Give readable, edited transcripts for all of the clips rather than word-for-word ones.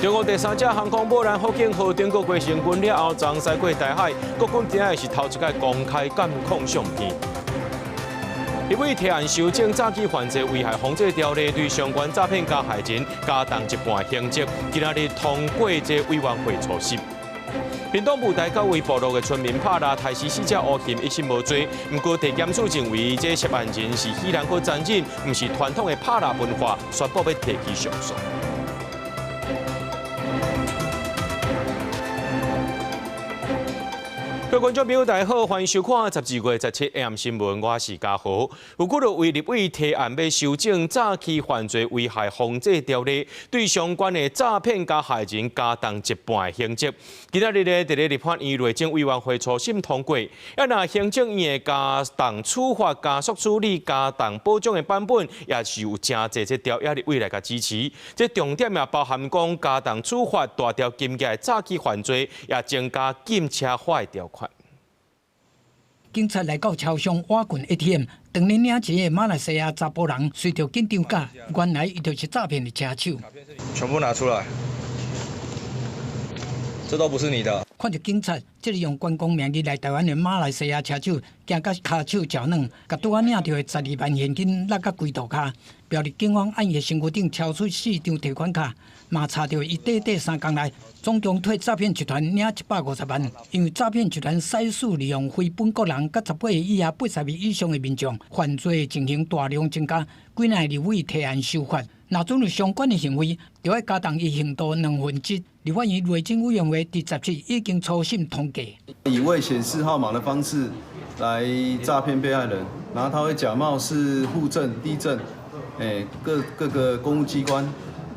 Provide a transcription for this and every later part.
中国第三只航空母舰福建号经过过成军了后，撞驶过大海，国军今日是头一届公开监控相片。立委提案修正诈欺犯罪危害防治条例，对相关诈骗加害人加重一半刑责。今日通过这委员会初审。屏东雾台到位部落的村民拍拉台死者乌嫌一审无罪，不过地检署认为这涉案人是依然可残忍，不是传统的拍拉文化，宣布要提起上诉。各位观众朋友，大家好，欢迎收看12月17 AM 新闻，我是嘉豪。有几位立委提案要修正诈欺犯罪危害防治条例，对相关的诈骗加害人加重一半刑责。今日咧，伫咧立法院内政委员会初审通过，那行政院的加重处罚、加速处理、加重保障的版本，也是有真侪这条立委来甲支持。这重点也包含讲加重处罚大条金额的诈欺犯罪，也增加禁车法的条款。警察来到超商挖quyền ATM， 当年领一个马来西亚查甫人随着紧张假，原来伊就是诈骗的车手。全部拿出来，这都不是你的。看着警察，这个用观光名义来台湾的马来西亚车手，行到骹手脚软，甲拄仔领到的12万现金落到规度骹。标立警方按伊身躯顶超出4张提款卡，嘛查到伊短3天内总共替诈骗集团领150万。因为诈骗集团使使利用非本国人甲18岁以下80岁以上的民众，犯罪情形大量增加。几名立委提案修法，若准有相关的行为，就要加重伊刑度1/2。立法院内政委员会第17已经初审通过。以未显示号码的方式来诈骗被害人，然后他会假冒是户政、地政，各个公务机关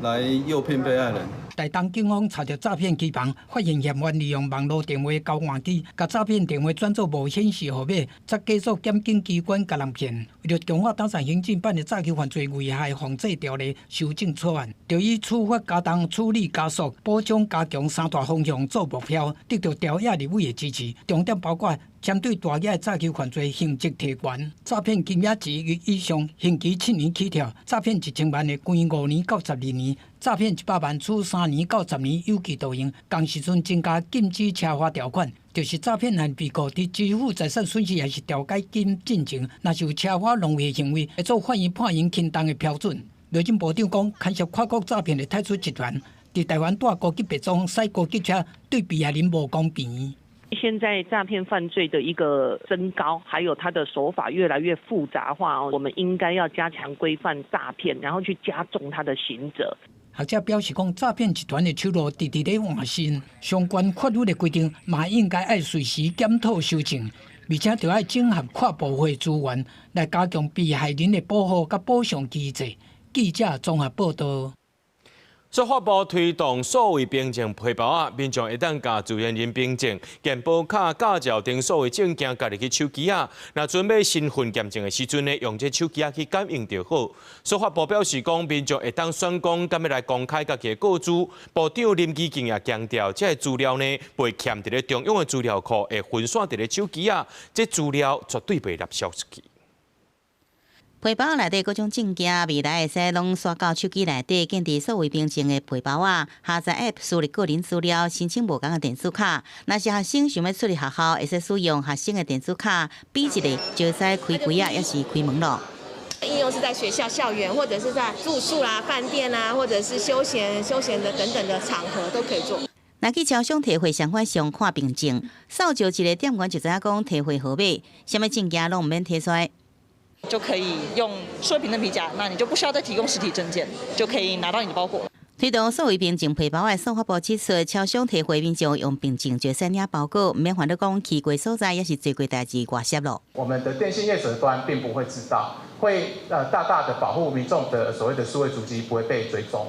来诱骗被害人。台东警方查到诈骗机房，发现嫌犯利用网络电话交换机，把诈骗电话转做无显示号码，再继续检警机关甲人骗。为了强化当上行政版的诈欺犯罪危害防治条例修正草案，就以处罚加重、处理加速、保障加强3大方向做目标，得到朝野立委的支持。重点包括针对大额诈欺犯罪刑责提悬，诈骗金额1亿以上，刑期7年起跳；诈骗1000万的关5年到12年；诈骗100万处3年到10年有期徒刑。同时阵增加禁止车罚条款，就是诈骗案被告伫支付财产损失还是调解金进前，若是有车罚浪费行为，会做犯于判刑轻重的标准。内政部长讲，牵涉跨国诈骗的太出集团，伫台湾带高级别装驶高级车，对被害人无公平。现在诈骗犯罪的一个增高，还有它的手法越来越复杂化我们应该要加强规范诈骗，然后去加重它的刑责。学者表示讲，诈骗集团的手路直直咧换新，相关法律的规定嘛应该要随时检讨修正，而且就要整合跨部会资源，来加强被害人的保护甲补偿机制。记者综合报道。司法部推动数位凭证配包啊，民众会当甲自然人凭证、健保卡、驾照等数位证件家己去手机啊。若准备身份验证的时阵呢，用这手机啊去感应就好。司法部表示讲，民众会当选讲敢要来公开家己的个资。部长林基敬也强调，这资料呢袂欠伫咧中央的资料库，会分散伫咧手机啊，这资料绝对袂纳销出去。配包内底各种证件，未来会使拢刷到手机内底，建立数位凭证的配包啊，下载 App 输入个人资料，申请无同的电子卡。若是学生想要出入学校，会使使用学生的电子卡，比一个就会使开柜啊，也是开门咯。应用是在学校校园，或者是在住宿啦、饭店啦，或者是休闲的等等的场合都可以做。若去超商提回相关上看凭证，扫描一个店员就知影讲提回号码，什么证件拢唔免提出来。就可以用数位凭证皮夹，那你就不需要再提供实体证件，就可以拿到你的包裹。推动数位凭证配包的司法部指出，超商提回民众用凭证就使领包裹，唔免烦恼讲去过所在也是做过代志外泄咯。我们的电信业者端并不会知道，会大大的保护民众的所谓的数位足迹不会被追踪。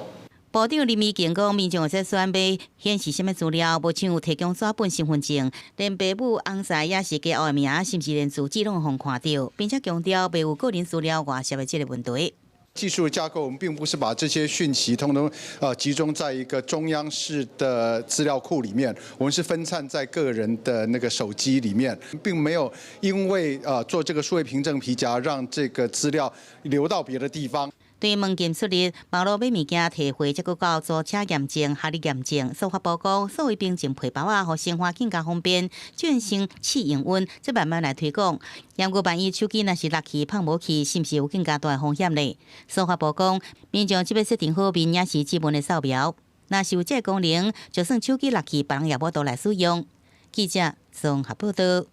部长林美健讲，民众有在选备显示什么资料，无像有提供纸本身份证，连爸母、翁婿也是假的名，甚至连字迹拢互看到，并且强调袂有个人资料外泄的这个问题。技术的架构，我们并不是把这些讯息通通集中在一个中央式的资料库里面，我们是分散在个人的那个手机里面，并没有因为做这个数位凭证皮夹让这个资料流到别的地方。对门禁出入、网络买物件提回，再搁到租车验证、学历验证、司法报告、所谓病情配包啊，和生活更加方便，转成试营运，再慢慢来推广。严格万一手机若是落去、放无去，是毋是有更加大的风险呢？司法部讲，民众只要设定好面也是基本的扫描，若是有这功能，就算手机落去，别人也无倒来使用。记者综合报道。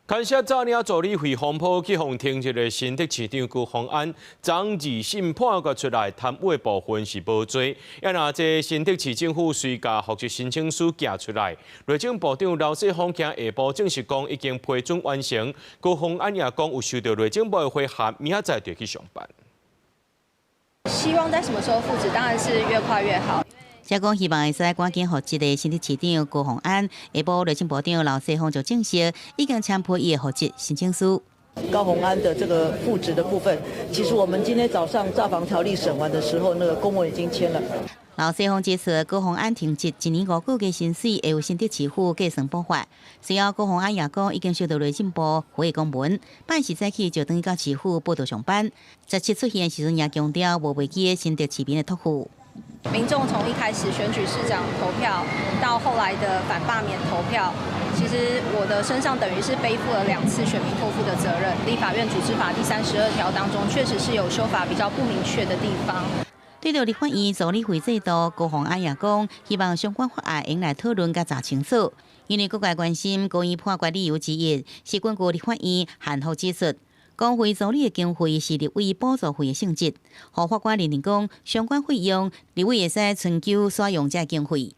感谢昨年助理会风波去互停职的新竹市长高虹安，昨二审判决出来，贪污的部分是无罪。也那这新竹市政府随甲复职申请书寄出来，内政部长刘世芳今下晡证实讲已经批准完成。高虹安也讲有收到内政部的回函，明仔载就去上班。希望在什么时候复职，当然是越快越好。社工希望会使赶紧复职的新竹市长高虹安，下晡内政部长刘世芳就证实已经签批伊的复职申请书。高虹安的这个复职的部分，其实我们今天早上诈防条例审完的时候，那个公文已经签了。刘世芳解释，高虹安停职1年5个月薪水会由新竹市府计算补发。随后，高虹安也讲已经收到内政部回公文，办事早起就等于到市府报到上班。17出现时阵也强调无违纪新竹市民的托付。民众从一开始选举市长投票，到后来的反罢免投票，其实我的身上等于是背负了2次选民托付的责任。立法院组织法第32条当中，确实是有修法比较不明确的地方。对着立法院助理会制度，高虹安也讲，希望相关法案用来讨论甲查清楚。因为各界关心高院判决理由之一，是根据立法院函后指出，工会助理的经费是立委补助费的性质，互法官认定讲相关费用，立委会使寻求使用这经费。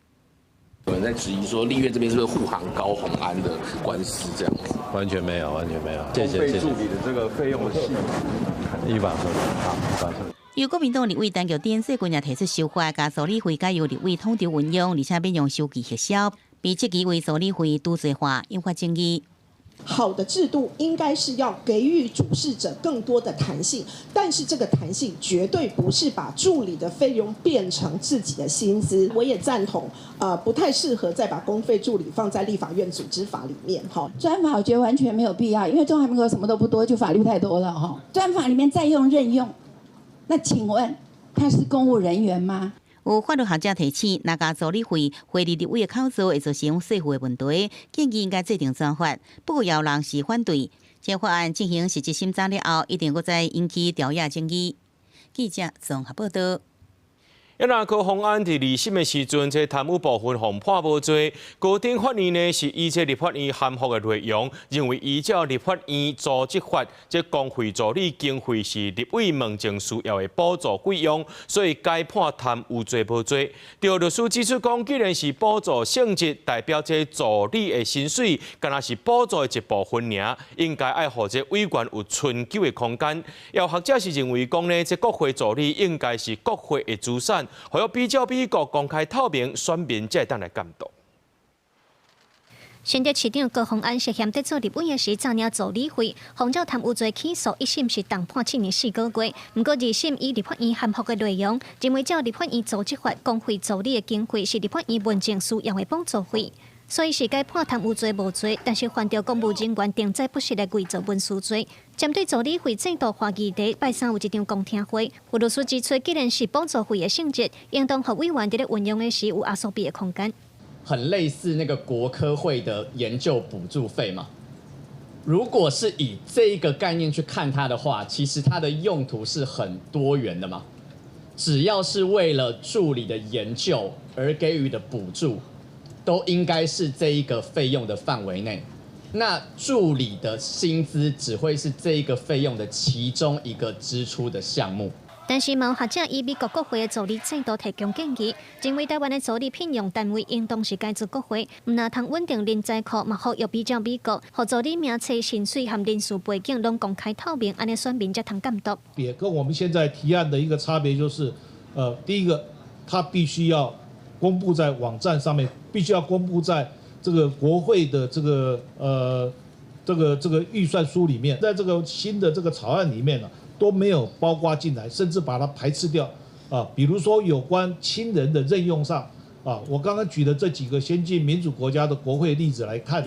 有人在质疑说，立院这边是不是护航高虹安的官司这样？完全没有，完全没有。谢谢。公费助理的这个费用的细节，依法处理。好，依法处理。由国民党立委陈玉珍最近也提出修法，甲助理费改由立委统筹运用，而且免用收据核销，被质疑为助理费独罪化，引发争议。好的制度应该是要给予主事者更多的弹性，但是这个弹性绝对不是把助理的费用变成自己的薪资。我也赞同，不太适合再把公费助理放在立法院组织法里面。哈，专法我觉得完全没有必要，因为中华民国什么都不多，就法律太多了哈。专法里面再用任用，那请问他是公务人员吗？有法律学者提醒，若甲助理费回离立委的口座，会造成税负的问题，建议应该制定专法。不过，也有人是反对。这法案进行实质审查了后，一定会再引起调查争议。记者综合报道。也那高虹安伫2审的时阵，这贪污部分互判无罪。高等法院呢是依这立法院函复的内容，认为依照立法院组织法，这工会助理经费是立委门政需要的补助费用，所以该判贪污罪无罪。对律师指出讲，既然是补助性质，代表这助理的薪水，敢若是补助的一部分尔，应该爱互这委员有春秋的空间。也有学者是认为讲呢，这国会助理应该是国会的资产。还要比较美国公开透明，选民才会当来监督。新竹市长高虹安涉嫌在做立委的时诈领助理费，防照贪污罪起诉，一审是重判7年4个月。不过二审以立法院函复的内容，认为照立法院组织法，工会助理的经费是立法院民政需要的补助费。所以是该判贪污罪无罪，但是犯着公务人员定载不实的伪造文书罪。针对助理费制度话议题，拜三有一场公听会，有律师指出，既然是补助费的性质，应当予委员在咧运用的时有压缩比的空间。很类似那个国科会的研究补助费嘛。如果是以这一个概念去看它的话，其实它的用途是很多元的嘛。只要是为了助理的研究而给予的补助，都应该是这一个费用的范围内。那助理的薪资只会是这一个费用的其中一个支出的项目。但是，毛学者以美国国会的助理制度提供建议，认为台湾的助理聘用单位应当是该自国会，唔那通稳定人才库，嘛好又比较美国，和助理名册、薪水和人事背景拢公开透明，安尼选民才通监督。也跟我们现在提案的一个差别就是，第一个，它必须要公布在网站上面，必须要公布在这个国会的这个预算书里面，在这个新的这个草案里面呢，都没有包括进来，甚至把它排斥掉啊。比如说有关亲人的任用上啊，我刚刚举的这几个先进民主国家的国会例子来看，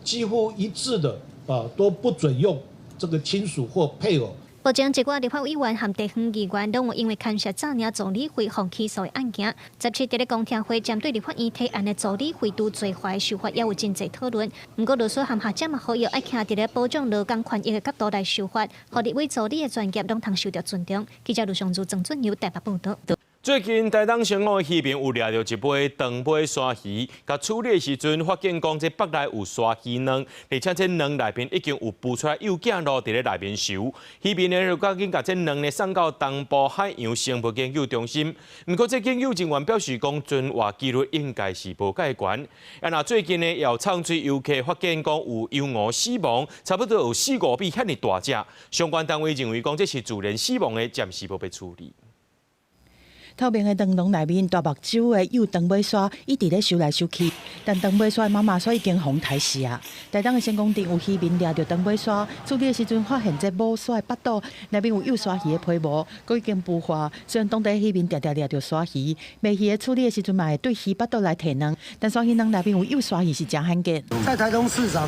几乎一致的啊都不准用这个亲属或配偶。目前，一寡立法委员和地方议员拢有因为牵涉炸鸟助理费放起诉的案件，17日咧公听会针对立法院提案的助理费拄罪化的手法，也有真侪讨论。不过，律师和学者嘛好友爱徛伫咧保障劳工权益的角度来修法，互立委助理的专业拢通受到尊重。记者卢尚珠、郑俊友台北报道。最近台东成功的鱼面有掠到一杯长杯沙鱼，甲处理的时阵发现讲这腹内有沙鱼卵，而且这卵内面已经有孵出来幼囝露伫咧内面熟。鱼面呢就赶紧甲这卵呢送到东部海洋生物研究中心。不过这研究人员表示讲，存活几率应该是无介悬。那最近呢，有畅水游客发现讲有幼鹅死亡，差不多有4-5尾遐尼大只。相关单位认为讲这是自然死亡的，暂时无被处理。透明的灯笼内面，大目睭的幼长尾鲨一直咧收来收去，但长尾鲨的妈妈鲨已经红台死啊！台东的成功镇有渔民抓到长尾鲨，处理的时阵发现这母鲨的腹肚内面有幼鲨鱼的皮膜，佮已经孵化。虽然当地渔民常常抓到鲨鱼，卖鱼的处理的时阵嘛会对鱼腹肚来提卵，但鲨鱼卵内面有幼鲨鱼是真罕见。在台东市场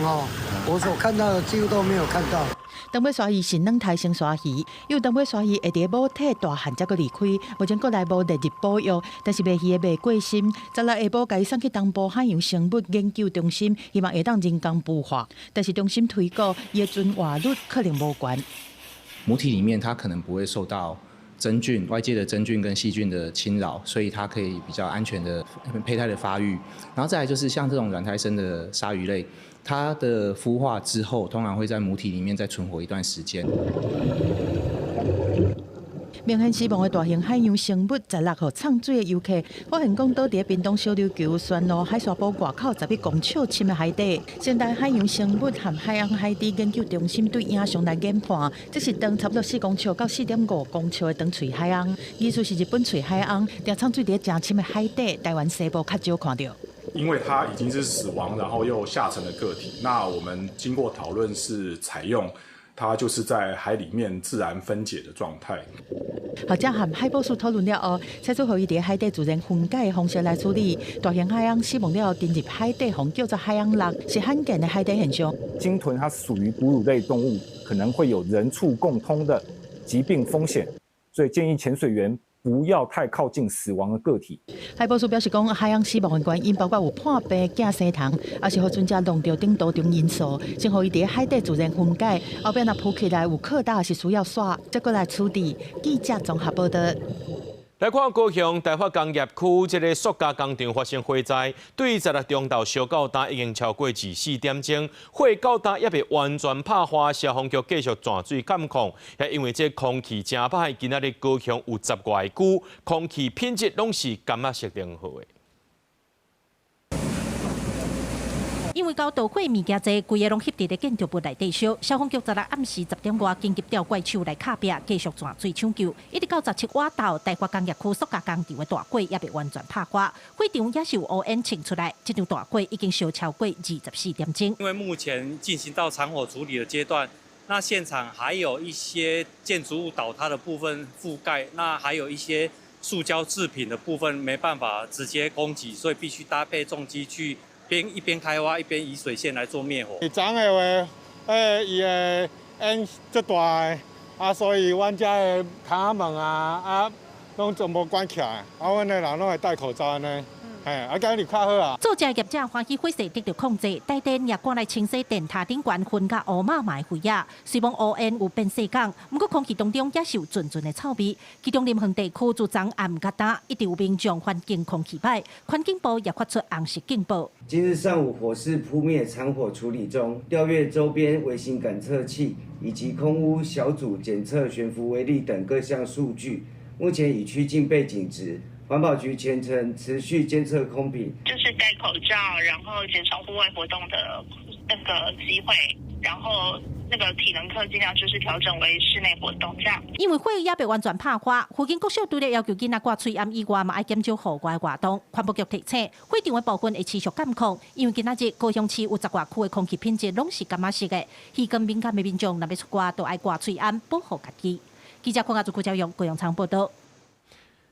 我所看到的几乎都没有看到。长尾鲨鱼是卵胎生鲨鱼，幼长尾鲨鱼会伫母体大汉才佮离开，目前国内无列入保育，但是卖鱼的卖过心，16日下晡甲伊送去东部海洋生物研究中心，希望会当人工孵化，但是中心推估伊的存活率可能无悬。母体里面它可能不会受到真菌、外界的真菌跟细菌的侵扰，所以它可以比较安全的胚胎的发育。然后再来就是像这种软胎生的鲨鱼类，它的孵化之后，通常会在母体里面再存活一段时间。明显死亡的大型海洋生物，16号畅水的游客发现讲倒伫屏东小琉球旋路海沙堡外口11公尺深的海底。现代海洋生物和海洋海底研究中心对影像来研判，这是长差不多4公尺到4.5公尺的长喙海洋。疑似是日本喙海洋，定畅水伫真深的海底，台湾西部较少看到。因为它已经是死亡，然后又下沉的个体，那我们经过讨论是采用它就是在海里面自然分解的状态。学者和海保署讨论了后，采取可以伫海底自然分解的方式来处理。大型海洋死亡了后，沉入海底，红叫做海洋蜡，是罕见的海底现象。鲸豚它属于哺乳类动物，可能会有人畜共通的疾病风险，所以建议潜水员不要太靠近死亡的个体。海保署表示讲，海洋死亡的原因包括有破病、惊生虫，也是互船只弄到顶多种因素，先互伊伫海底自然分解，后边若浮起来有扩大是需要刷，再过来处理。记者综合报道。来看高雄台北工业区这个塑胶工厂发生火灾，对16中昼烧到今已经超过24点钟，火到今也未完全拍花，消防局继续钻水监控，也因为这空气真歹，今仔日高雄有10外区空气品质拢是感觉色良好的。因为高导火物件侪规个拢翕伫咧建筑物内底烧，消防局16暗时10点外紧急调怪手来卡壁，继续钻水抢救，一直到17晚到台北工业区塑胶工厂的大火也未完全拍花，火场也是有乌烟清出来，这场大火已经烧超过24点钟。因为目前进行到残火处理的阶段，那现场还有一些建筑物倒塌的部分覆盖，那还有一些塑胶制品的部分没办法直接攻击，所以必须搭配重机去。一边开挖一边以水线来做灭火。昨的话，伊的烟足大的，所以阮遮的窗仔门拢全部关起来，阮的人拢会戴口罩安尼。今日较好啊！做食业者欢喜火势得到控制，带电也赶来清洗电塔顶悬熏甲乌麻麻的灰啊。虽然乌烟有变细港，不过空气当中也是有纯纯的臭味。其中林园地区自昨暗甲打一直有民众环境空气歹，环境部也发出红色警报。今日上午火势扑灭，残火处理中，调阅周边微型感测器以及空污小组检测悬浮微粒等各项数据，目前已趋近背景值。环保局全程持续监测空品，就是戴口罩，然后减少户外活动的那个机会，然后那个体能课尽量就是调整为室内活动这样。因为火也未完全拍花，附近国小除了要求囡仔挂喙暗以外，嘛爱减少户外活动。环保局提醒，会场的部分会持续监控，因为今仔日高雄市有10外区的空气品质拢是感觉色的，耳根敏感的民众若要出外，都爱挂喙暗保护家己。记者邝家族顾教用高雄场报道。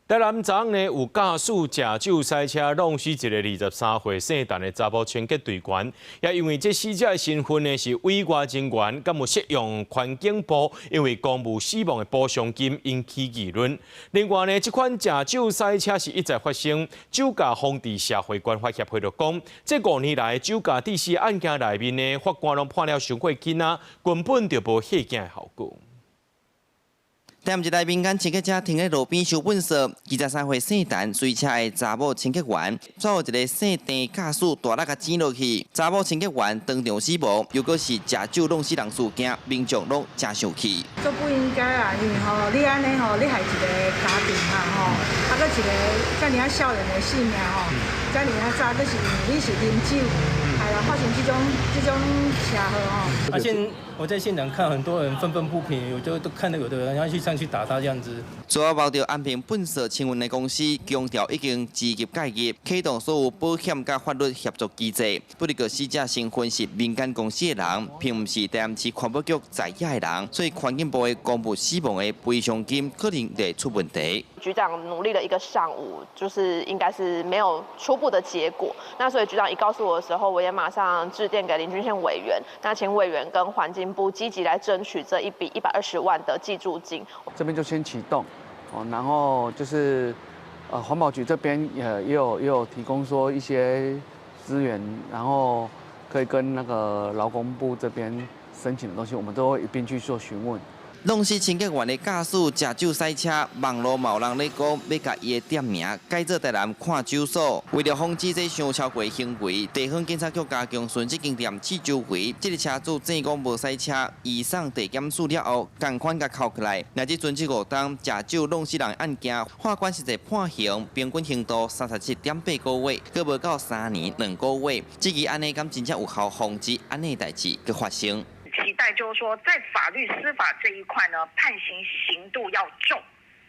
台南昨昏呢有驾驶假酒赛车弄死一个23岁姓陈的查甫清洁队员，也因为这死者的身份呢是委外人员，敢有适用环境部因为公务死亡的补偿金引起议论。另外呢，这款假酒赛车是一再发生，酒驾防治社会关怀协会就讲，这5年来酒驾致死案件内面呢，法官拢判了伤过轻啊，根本就无吓惊的效果。 踮一台民间清洁车停在路边收垃圾，23岁姓陈随车的查某清洁员，最后一个姓郑驾驶大力甲挤落去，查某清洁员当场死亡。又搁是食酒弄死人事件，民众拢真生气。这不应该啊！因为你安尼你害一个家庭啊搁一个遮尔少年的性命遮尔早，搁是你是啉酒，发生这种车祸而且我在现场看很多人愤愤不平，我就都看到有的人要上去打他这样子。主要包着安平本色清运的公司强调已经积极介入，启动所有保险甲法律协助机制。不过个死者身份是民间公司的人，并不是台南市环保局在野的人，所以环境部的公布死亡的赔偿金可能会出问题。局长努力了一个上午，就是应该是没有初步的结果。那所以局长一告诉我的时候，我也马上致电给林俊宪委员，那请委员跟环境部积极来争取这一笔120万的记住金。这边就先启动，然后就是环保局这边也有提供说一些资源，然后可以跟那个劳工部这边申请的东西，我们都会一并去做询问。 弄死清洁员的驾驶食酒赛车，网络有人咧讲要甲伊的店名改做台南看酒所。为了防止这伤超过的行为，地方警察局加强巡这间店试酒回。这个车主正讲无赛车，以上地检署了后，同款甲扣起来。乃至准这5单食酒弄死人案件，法官实际判刑平均刑度37.8个月，搁无到3年2个月。这个安尼敢真正有效防止安尼代志搁发生。 期待就是说，在法律司法这一块呢，判刑刑度要重，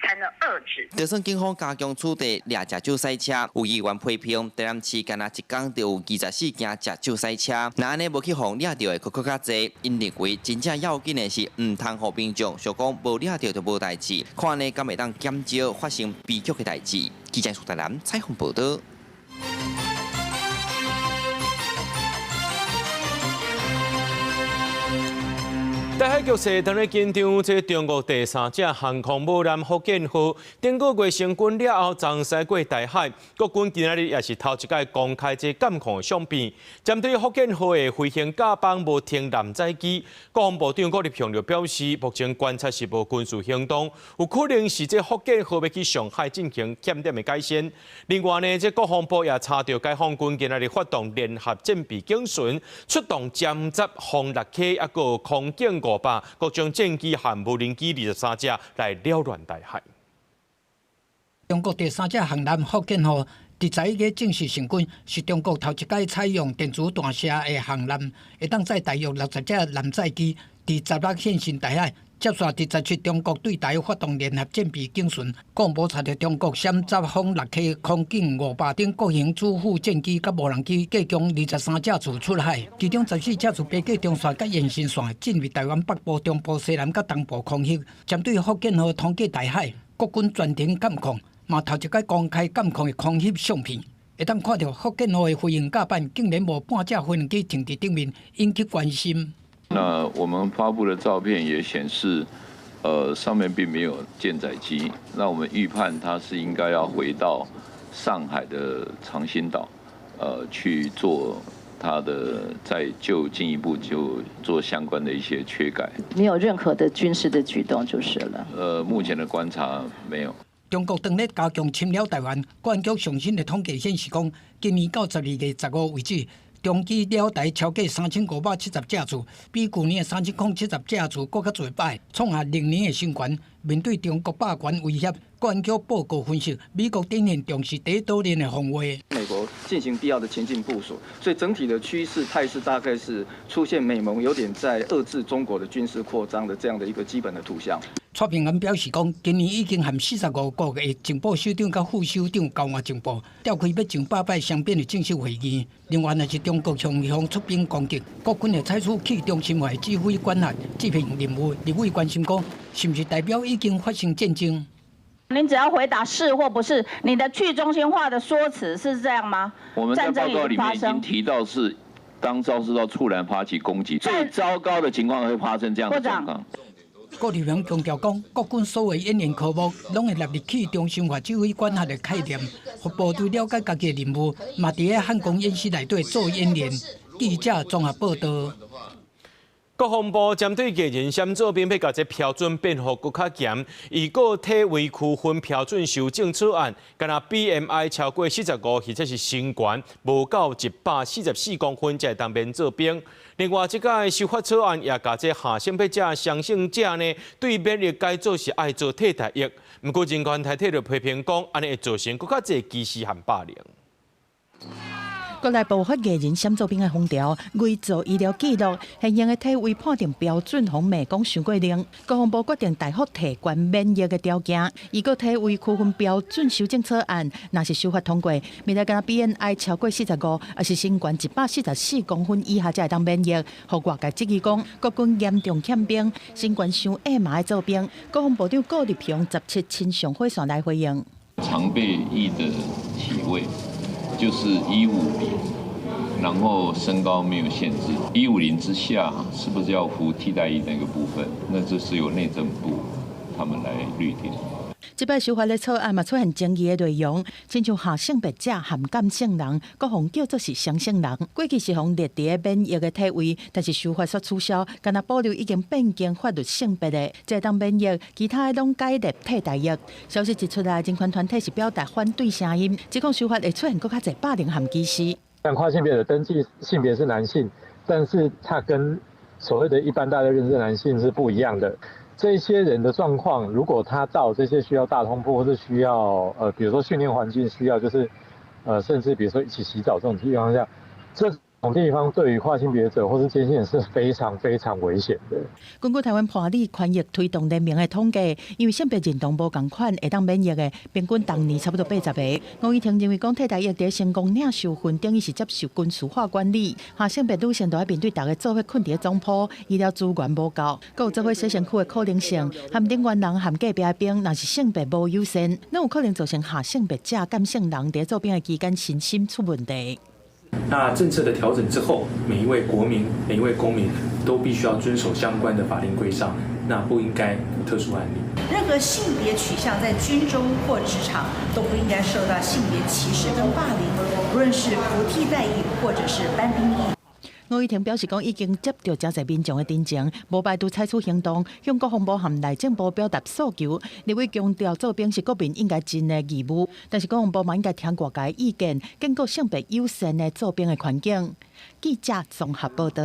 才能遏制。就算警方加强处理掠食酒赛车，有议员批评，台南市干那一天就有24件食酒赛车，那安尼无去防掠到的佫较济。因认为真正要紧的是，唔通互民众想讲无掠到就无代志，看呢敢会当减少发生悲剧的代志。记者苏台南采访报道。 台海局势当然紧张，这中国第3架航空母舰福建号顶个月成军了后，撞驶过台海。国军今日也是头一届公开这监控的相片，针对福建号的飞行甲帮无停舰载机，国防部长郭立雄就表示，目前观察是无军事行动，有可能是这福建号要去上海进行检点的改善。另外呢，这国防部也查到解放军今日发动联合战备警巡，出动歼击轰6K，还有空警500各种战机和无人机23架来扰乱台海。中国第3架航艦福建號伫11月正式成军，是中國頭一屆採用電子彈射的航艦，會當載大約60架艦載機，伫16現身台海。 接續第17中國對台發動聯合戰備警巡，國防部查到中國殲集轟6K 空警500等各型主副戰機甲無人機計共23架次出海，其中14架次飛過中線甲延伸線，進入台灣北部、中部、西南甲東部空域。針對福建號通過台海，國軍全程監控，嘛頭一屆公開監控的空域相片，會當看到福建號的飛行甲板竟然無半架飛行機停佇頂面，引起關心。 那我们发布的照片也显示，上面并没有舰载机。那我们预判它是应该要回到上海的长兴岛，去做它的进一步就做相关的一些缺改。没有任何的军事的举动就是了。目前的观察没有。 中国当日加强侵扰台湾，国安局上新的统计显示，讲今年到12月15为止。 中机了台超过3570架次，比去年的3070架次更较侪摆，创下历年的新高。面对中国霸权威胁，国安局报告分析，美国仍然重视第一岛链的防卫。美国进行必要的前进部署，所以整体的趋势态势大概是出现美盟有点在遏制中国的军事扩张的这样的一个基本的图像。 蔡平安表示，讲今年已经和45国的情报首长甲副首长交换情报，召开要上8摆双边的正式会议。另外，若是中国向出兵攻击，国军会采取去中心化指挥管辖、制评任务。立委关心讲，是毋是代表已经发生战争？您只要回答是或不是，你的去中心化的说辞是这样吗？我们在报告里面已经提到是，当肇事道突然发起攻击，最糟糕的情况会发生这样的状况。郭立雄强调讲，国军所有演练科目拢会纳入去中心化指挥管辖的概念，让部队了解家己的任务，嘛伫咧汉光演习内底做演练。记者综合报道。国防部针对艺人险做兵要甲这标准变好更较严，预告体位区分标准修正草案，敢若 BMI 超过45，或者是身悬无到144公分才会当免做兵。另外，这个修法草案也甲这下性别者、双性者呢，对免疫改造是爱做替代役。不过，人权团体就批评讲，安尼会造成更较侪歧视和霸凌。国内爆发艺人险做兵的风潮，伪造医疗记录，现行的体位判定标准红美讲伤过零。国防部决定大幅提悬免疫的条件，如果体位区分标准修正草案若是修法通过，未来敢 BMI 超过45，还是身悬144公分以下才会当免疫。互外界质疑讲，国军严重欠兵，身悬伤矮嘛爱做兵。国防部长顾立雄17亲上火线来回应。常被议的体位。就是150，然后身高没有限制，150之下是不是要服替代役那个部分？那这是由内政部他们来律定。这摆修法的草案嘛出现争议的内容，亲像下性别者含感性人，各方叫做是双性人。过去是互列伫免疫的体位，但是修法所取消，敢若保留已经变更法律性别的，即当免疫，其他的拢改列替代役。消息一出来，人权团体是表达反对声音，指控修法会出现更较侪霸凌和歧视。像跨性别的登记性别是男性，但是他跟所谓的一般大家认知的男性是不一样的。这些人的状况，如果他到这些需要大通铺，或是需要比如说训练环境需要，就是甚至比如说一起洗澡这种地方下，这种地方对于跨性别者或是间性人是非常非常危险的。根据台湾判例权益推动联盟的统计，因为性别认同无同款会当免疫的，平均当年差不多80个。吴怡婷认为讲替代役在成功领受训，等于是接受军事化管理，下性别女性都要面对大家做伙困伫总铺，医疗资源无够，佮有做伙洗身躯的可能性，含顶原人含隔壁的兵，若是性别无优先，那有可能造成下性别者、感性人在做兵的期间身心出问题。那政策的调整之后，每一位国民、每一位公民都必须要遵守相关的法令规章，那不应该有特殊案例。任何性别取向在军中或职场都不应该受到性别歧视跟霸凌，无论是不替代役或者是班兵役。吴怡婷表示讲，已经接到真侪民众的真情，无排除采取行动，向国防部和内政部表达诉求。立委强调，做兵是国民应该尽的义务，但是国防部嘛应该听外界意见，建构性别友善的做兵的环境。记者综合报道。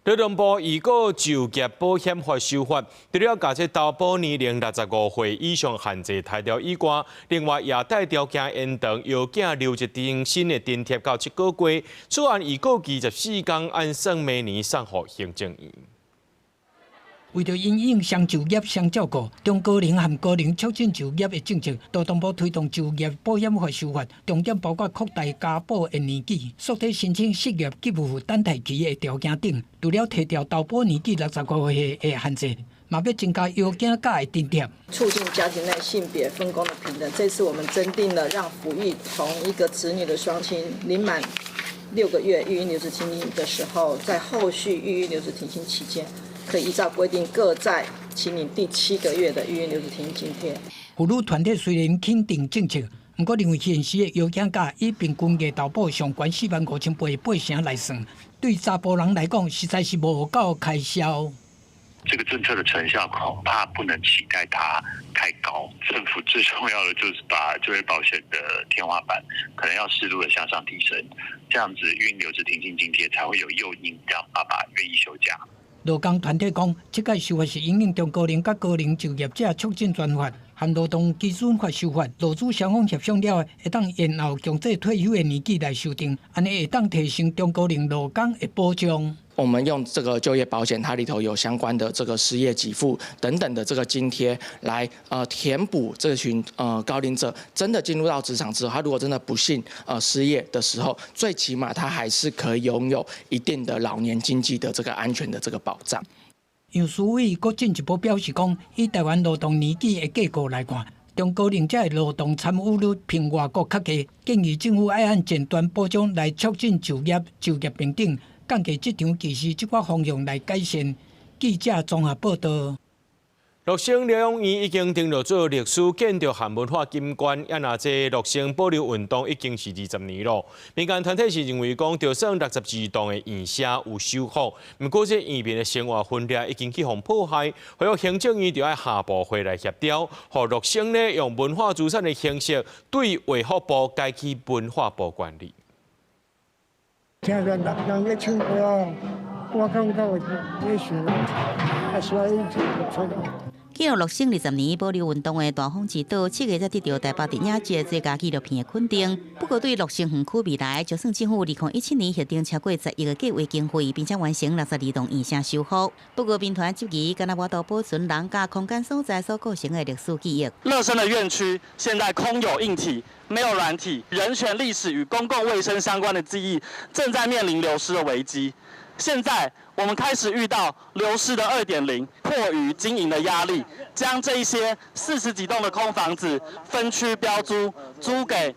劳动部预告就业保险法修法，除了把这投保年龄65岁以上限制抬掉以外，另外也带条件延长要件留职停薪的津贴到7个月。此案预告24天按算明年送予行政院。为着因应双就业、双照顾，中高龄和高龄促进就业的政策，劳动部推动就业保险法修法，重点包括扩大加保的年纪、缩短申请失业给付等待期的条件等。除了提掉投保年纪65岁的限制，嘛要增加要件假的津贴，促进家庭内性别分工的平等。这次我们增订了让抚育同一个子女的双亲，临满6个月育婴留职停薪的时候，在后续育婴留职停薪期间，可以依照规定各再请领第7个月的育婴留职停薪津贴。妇女团体虽然肯定政策，不过认为现时的要件价以平均月投保上悬45808成来算，对查甫人来讲实在是无够开销。这个政策的成效恐怕不能期待它太高。政府最重要的就是把就业保险的天花板可能要适度的向上提升，这样子育婴留职停薪津贴才会有诱因让爸爸愿意休假。劳工团体讲，这个修法是因应中高龄甲高龄就业者促进专法和劳动基准法修法，劳资双方协商了后，会当延后强制退休的年纪来修订，安尼会当提升中高龄劳工的保障。我们用这个就业保险，它里头有相关的这个失业给付等等的这个津贴，来填补这群高龄者真的进入到职场之后，他如果真的不幸失业的时候，最起码他还是可以拥有一定的老年经济的这个安全的这个保障。杨书伟阁进一步表示讲，以台湾劳动年纪的结果来看，中高龄者的劳动参与率比外国较低，建议政府要按前端保障来促进就业平等，降低职场歧视这块方向来改善。记者综合报道。乐生疗养院已经登录做历史建筑和文化景观，也那这乐生保留运动已经是20年了。民间团体是认为讲，就算62栋的院舍有修复，不过这院面的生活分裂已经去互破坏，所以行政院就要下步回来协调，和乐生呢用文化资产的形式对卫福部改去文化部管理。听着人咧唱歌，我感觉也是，还是要一直做。记录乐生20年保留运动的大风之岛，7月才得到台北电影节最佳纪录片的肯定。不过，对乐生园区未来，就算政府2017年核定超过11个计划经费，并且完成62栋院舍修复，不过兵团质疑，敢若无到保存人家空间所在所构成的历史记忆。乐生的院区现在空有硬体，没有软体，人权、历史与公共卫生相关的记忆正在面临流失的危机。现在我们开始遇到流失的2.0，迫于经营的压力，将这一些40几栋的空房子分区标租，租给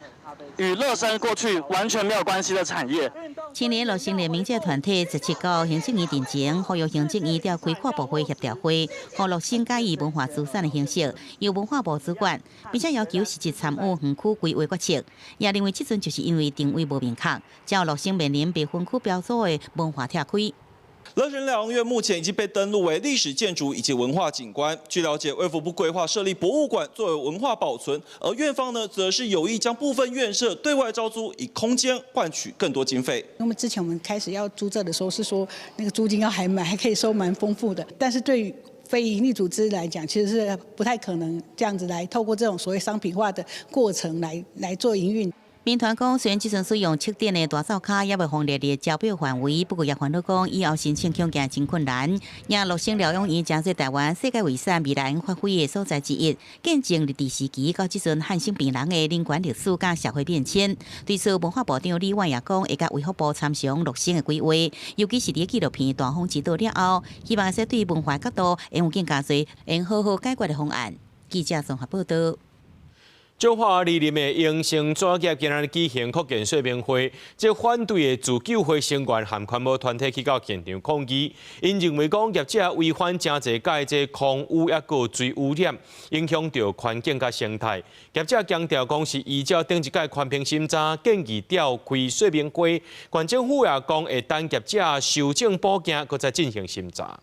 与乐生过去完全没有关系的产业。青年乐生联名这团体17号行政院定前，呼吁行政院调规划部会协调会，和乐生改以文化资产的形式，由文化部主管，并且要求实际参与园区规划决策。也认为这阵就是因为定位无明确，叫乐生面临被分区标注的文化拆开。乐生疗养院目前已经被登录为历史建筑以及文化景观。据了解，卫福部规划设立博物馆作为文化保存，而院方呢，则是有意将部分院舍对外招租，以空间换取更多经费。那么之前我们开始要租这的时候，是说那个租金要还可以收蛮丰富的，但是对于非营利组织来讲，其实是不太可能这样子来透过这种所谓商品化的过程来做营运。民团讲，虽然即阵使用7点的大灶卡，也未放列入招标范围，不过也烦恼讲，以后申请恐惊真困难。也乐生疗养院将做台湾世界遗产未来发挥的所在之一，见证历史时期到即阵汉生病人的人权历史甲社会变迁。对此，文化部长李婉也讲，会甲卫福部参详乐生的规划，尤其是伫纪录片《大风之岛》了后，希望说对文化角度有更加多用好好解决的方案。记者综合报道。彰化梨林的永盛纸业今日举行扩建说明会，这反对的自救会成员和环保团体去到现场抗议，因认为讲业者违反真侪届这空污也个水污染，影响到环境甲生态。业者强调讲是依照顶一届环评审查建议召开说明会，县政府也讲会等业者修正补件，搁再进行审查。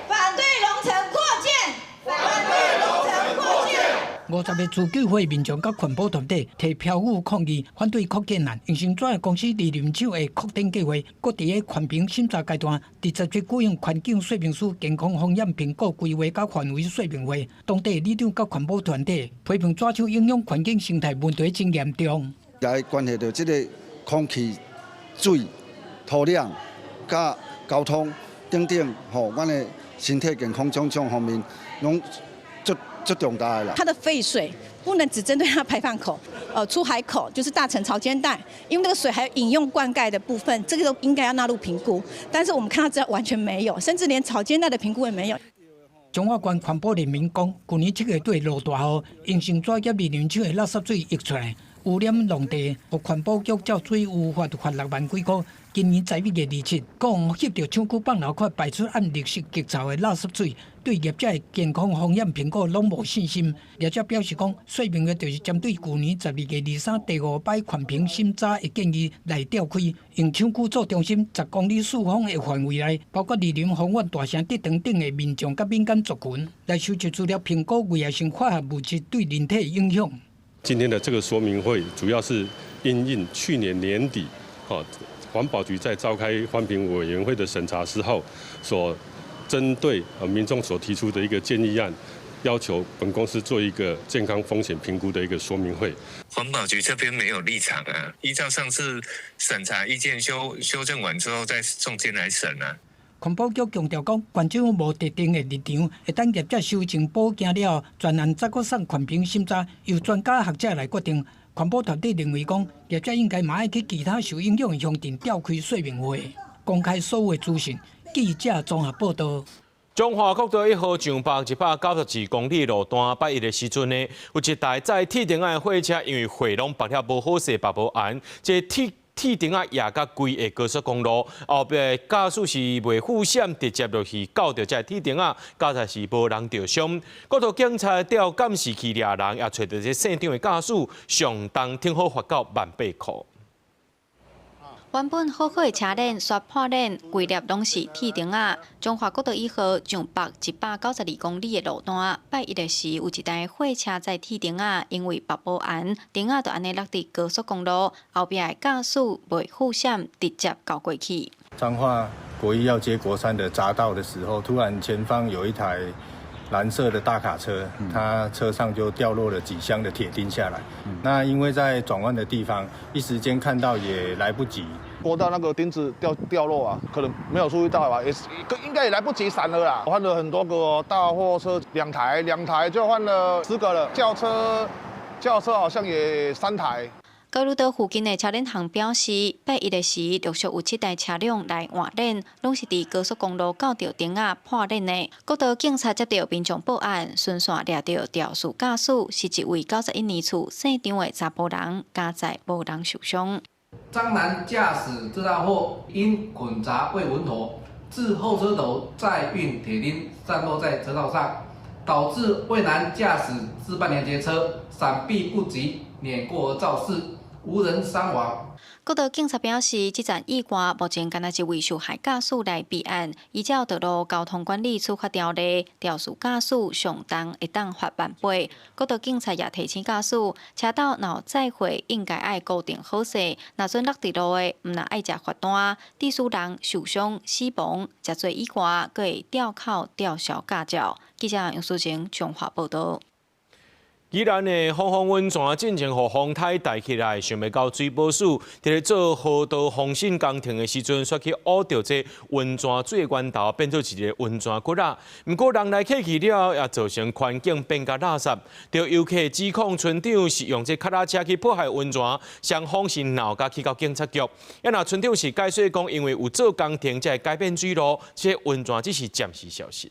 反对龙城扩建，反对龙城扩建。 50个自救会民众甲环保团体提票语抗议，反对扩建案。永盛纸公司离任手的扩建计划，搁伫个环评审查阶段，第10月举行环境说明书、健康风险评估规划甲范围说明会。当地里长甲环保团体批评纸厂影响环境生态问题真严重。也关系到这个空气、水、土壤、甲交通等等，阮的身体健康种方面，拢最重大的啦。它的废水不能只针对它排放口，出海口就是大城潮间带，因为那个水还有饮用灌溉的部分，这个都应该要纳入评估。但是我们看到这完全没有，甚至连潮间带的评估也没有。彰化县环保人民讲，去年7月底落大雨，永盛纸业离任手的垃圾水溢出来，污染农地，互环保局照水无法罚6万几块。今年11月27日，讲翕到厂区放流块排出按历史激潮的垃圾水，对业者的健康风险评估拢无信心。业者表示讲，说明的就是针对去年12月23第5摆环评审查的建议来调开，用厂区做中心10公里四方的范围内，包括梨林、丰原、大城等等的民众甲民间族群，来收集资料评估危害性化学物质对人体的影响。今天的这个说明会，主要是因应去年年底，环保局在召开环评委员会的审查之后，所针对民众所提出的一个建议案，要求本公司做一个健康风险评估的一个说明会。环保局这边没有立场啊，依照上次审查意见修正完之后再送进来审啊。环保局强调讲，县政府无特定的立场，会等业者修正补件了后，专案再搁送环评审查，由专家学者来决定。环保团体认为讲，业者应该嘛爱去其他受影响的乡镇召开说明会，公开所有的资讯，记者综合报道。中华国道1号上北192公里路段8日的时阵呢，有一台载铁顶仔的货车，因为火龙白了无好势，白无安，这铁顶仔压到规个高速公路，后壁驾驶是袂护闪，直接落去搞到这铁顶仔，加才是无人着伤。国道警察调监视器抓人，也找到这现场的驾驶，上当听好罚到1,800块。原本好好的车链刷破链，规粒拢是铁钉仔。中华国道1号上北192公里的路段，8日的时有一台货车载铁钉仔，因为白无安，钉仔就安尼落伫高速公路，后壁的驾驶袂护闪，直接搞过去。彰化国一要接国三的匝道的时候，突然前方有一台蓝色的大卡车，它车上就掉落了几箱的铁钉下来。那因为在转弯的地方，一时间看到也来不及。过到那个钉子掉落啊，可能没有注意到吧，应该也来不及闪了啦。换了很多个大货车，两台就换了10个了。轿车好像也3台。高路道附近的车链行表示，8日的时陆续有7台车辆来换链，拢是伫高速公路搞到钉仔破链的。国道警察接到民众报案，顺线抓到肇事驾驶是一位91年厝姓张的查甫人，加载无人受伤。张男驾驶这辆货因混杂未稳妥，自后车头载运铁钉散落在车道上，导致魏男驾驶自半连接车闪避不及，碾过而肇事，无人伤亡。国道警察表示，这站意外目前敢若一位受害驾驶来备案，依照道路交通管理处罚条例，肇事驾驶上当会当罚1,800。国道警察也提醒驾驶，车道若载货应该爱固定好势，若准落地路的，毋若爱食罚单，致使人受伤、死亡，食罪以外，佫会吊扣吊销驾照。记者杨淑晴综合报道。宜兰的凤凰温泉进前互风台带起来，想要到水保署，伫咧做河道封信工程的时阵，煞去挖到这温泉水的源头，变做一个温泉骨仔。毋过人来客去了，也造成环境变甲垃圾。着游客指控村长是用这脚踏车去破坏温泉，双方是闹甲去到警察局。也那村长是解释讲，因为有做工程才会改变水路，这温泉只是暂时消失。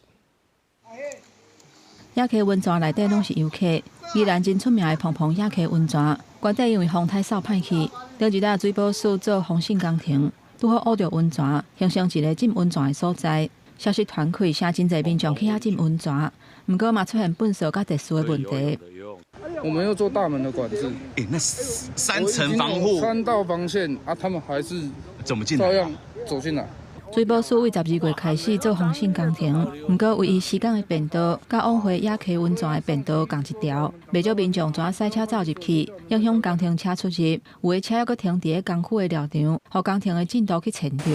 野溪温泉内底拢是游客，宜兰真出名的蓬蓬野溪温泉，原底因为风台扫歹去，着日仔水保署做封信工程，拄好挖到温泉，形成一个浸温泉的所在。消息传开，请真侪民众去遐浸温泉，不过嘛出现粪扫甲特殊的问题。我们要做大门的管制，那3层防护，3道防线啊，他们还是怎么进来？照样走进来。水保署为12月开始做封信工程，不过为伊时间的变道，甲往回野溪温泉的变道共一条，袂少民众全赛车走入去，影响工程车出入。有的车还阁停伫工区的料场，互工程的进度去牵着。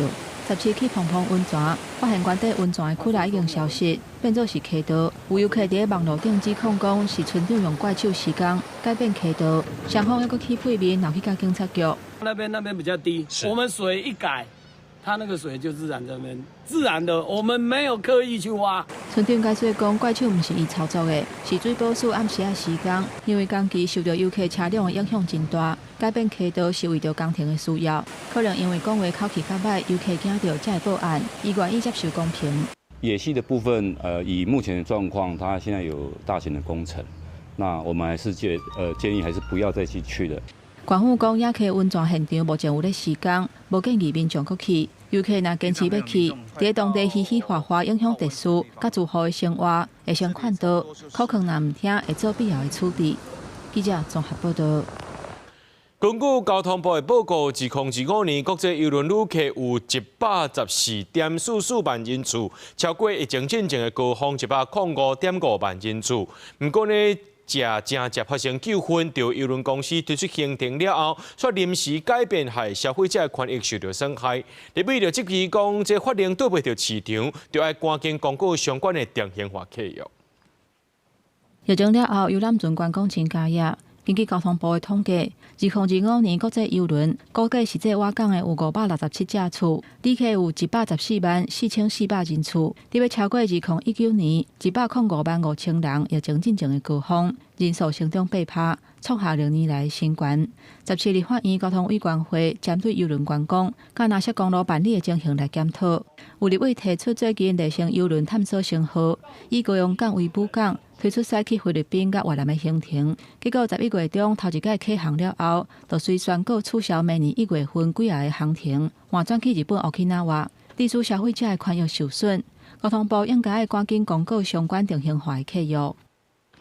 17去蓬蓬温泉，发现原底温泉的窟窿已经消失，变作是溪道。有游客伫网络顶指控讲是村长用怪手施工改变溪道，双方还阁去会面，闹去甲警察局。那边比较低，我们水一改。它那个水就自然在那边，自然的，我们没有刻意去挖。村长解释讲，怪手不是伊操作的，是水保署暗时施工，因为工期受到游客车辆的影响真大，改变溪道是为着工程的需要，可能因为讲话口气较歹，游客惊到才会报案，伊愿意接受公平。野溪的部分，以目前的状况，它现在有大型的工程，那我们还是建议还是不要再去了。官府讲，野溪温泉现场目前有咧施工，无建议民众搁去。游客若坚持要去，伫当地嘻嘻哈哈影响特殊甲住户的生活，会先看到，可能若唔听，会做必要的处理。记者综合报道。根据交通部的报告，2015年国际邮轮旅客有114.44万人次，超过疫情进前的高峰105.5万人次。不过呢，正接发生纠纷，由邮轮公司推出行程了后，却临时改变，害消费者的权益受到损害。立委就质疑讲，这法令对不着市场，就要赶紧公告相关的定型化契约。疫情了后，游览船观光增加业。根据交通部的统计，2025年国际邮轮估计实际挖港的有567架次，旅客有114.4400人次，伫要超过2019年105.5万人，疫情进前的高峰。人数成长8%，创下6年来新高。17日法院交通委员会针对邮轮员工甲哪些公路办理的情形来检讨，有立委提出最近例行邮轮探索称号，以高雄港为母港，推出驶去菲律宾甲越南的行程。结果11月中头一届启航了后，就随宣告取消明年1月份几下的航程，换转去日本奥克纳瓦，致使消费者的权益受损。交通部应该赶紧公告相关定型化的契约。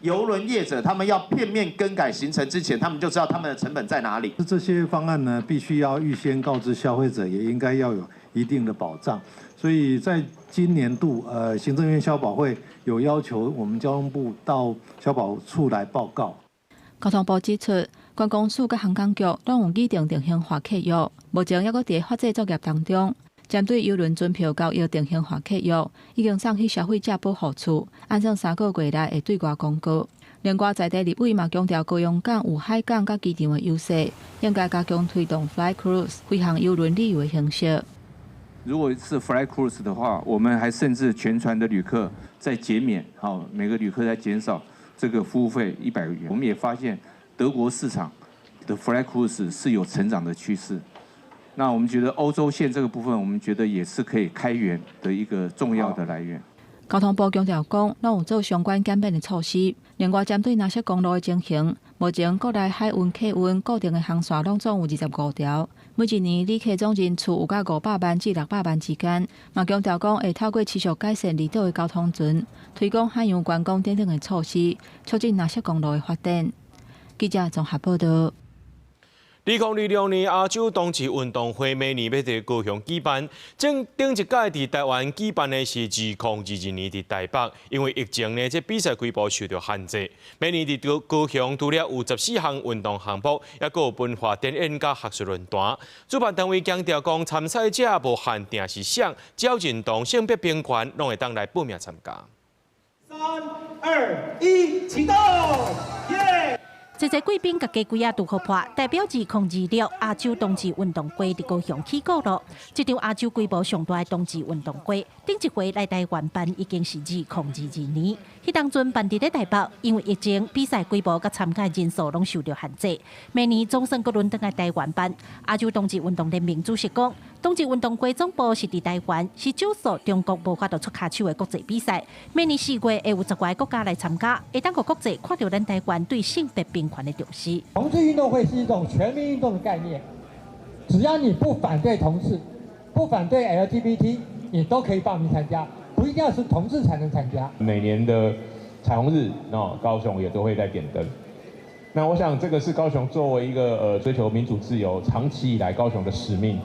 邮轮业者他们要片面更改行程之前，他们就知道他们的成本在哪里。这些方案呢，必须要预先告知消费者，也应该要有一定的保障。所以在今年度，行政院消保会有要求我们交通部到消保处来报告。交通部指出，观光署甲航港局拢有拟定定型化契约，目前还阁伫法制作业当中。针对邮轮准票交易定型化契约，已经送去消费者保护处，按照3个月内会对外公告。另外，在地立委嘛强调高雄港有海港甲机场的优势，应该加强推动 Fly Cruise 飞航邮轮旅游的形式。如果是 Fly Cruise 的话，我们还甚至全船的旅客在减免，每个旅客在减少这个服务费100元。我们也发现德国市场的 Fly Cruise 是有成长的趋势。那我们觉得欧洲线这个部分，我们觉得也是可以开源的一个重要的来源。交通部强调讲，拢有做相关减便的措施。另外，针对哪些公路的情形，目前国内海运、客运固定的航线拢总有25条。每一年旅客总人次有到500万至600万之间。嘛强调讲，会透过持续改善离岛的交通船，推广海洋观光等等的措施，促进哪些公路的发展。记者综合报道。2026年亚洲冬季运动会明年要在高雄举办，顶一届伫台湾举办的是2022年伫台北，因为疫情呢，这比赛规模受到限制。明年伫高雄除了有14项运动项目，也有文化展演甲学术论坛。主办单位强调讲，参赛者无限定是谁，只要认同性别平权，拢会当来报名参加。3、2、1，启动！耶！这些贵宾甲家规啊，拄好破，代表2026亚洲冬季运动会伫高雄起鼓咯。这场亚洲规模上大的冬季运动会，顶一回来台湾办已经是2022年。迄当阵办伫咧台北，因为疫情，比赛规模甲参加人数拢受到限制。明年总算阁轮转来台湾办。亚洲冬季运动联盟主席讲，冬季运动会总部是伫台湾，是少数中国无法度出骹手的国际比赛。明年4月会有10个国家来参加，会当互国际看到咱台湾对性别平权的重视。同志运动会是一种全民运动的概念，只要你不反对同志，不反对 LGBT， 你都可以报名参加，不一定要是同志才能参加。每年的彩虹日，高雄也都会在点灯。那我想，这个是高雄作为一个追求民主自由，长期以来高雄的使命。